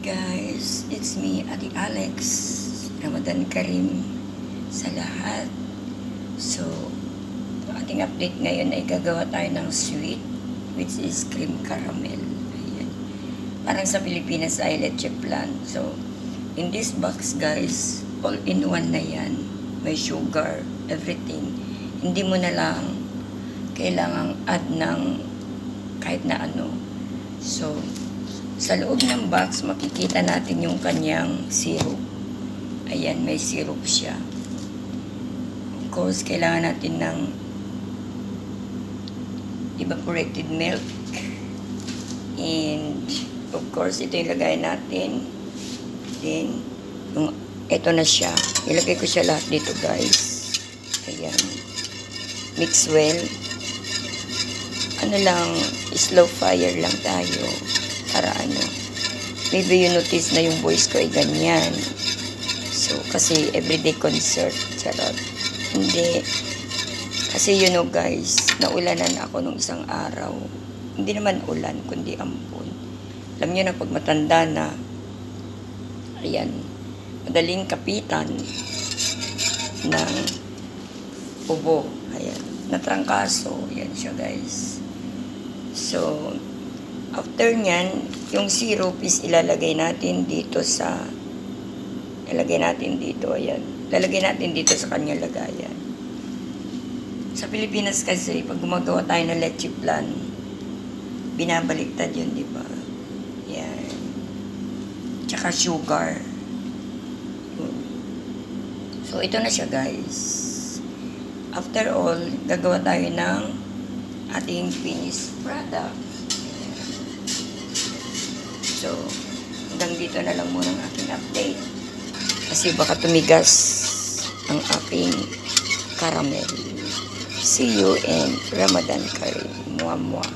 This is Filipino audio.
guys, it's me, Ate Alex. Ramadan Karim sa lahat. So, ating update ngayon ay gagawa tayo ng sweet, which is cream caramel. Ayan. Parang sa Pilipinas ay leche flan. So, in this box guys, all in one na yan. May sugar, everything. Hindi mo na lang kailangang add ng kahit na ano. So, sa loob ng box, makikita natin yung kanyang syrup. Ayan, may syrup siya. Of course, kailangan natin ng evaporated milk. And, of course, ito yung lagay natin. Then, ito na siya. Ilagay ko siya lahat dito, guys. Ayan. Mix well. Ano lang, slow fire lang tayo. Para ano, maybe you notice na yung voice ko ay ganyan. So, kasi everyday concert, charot. Hindi. Kasi you know guys, naulanan ako nung isang araw. Hindi naman ulan, kundi ampon. Alam nyo na pag matanda na, ayan, madaling kapitan ng ubo. Ayan, natrangkaso. Ayan siya guys. So, after nyan, yung syrup is ilalagay natin dito sa, ayan. Lalagay natin dito sa kanyang lagayan. Sa Pilipinas kasi, pag gumagawa tayo ng leche flan, binabaliktad yun, di ba? Yan. Tsaka sugar. So, ito na siya, guys. After all, gagawa tayo ng ating finished product. So, hanggang dito na lang muna ang aking update. Kasi baka tumigas ang aking caramel. See you in Ramadan Karim. Muah muah.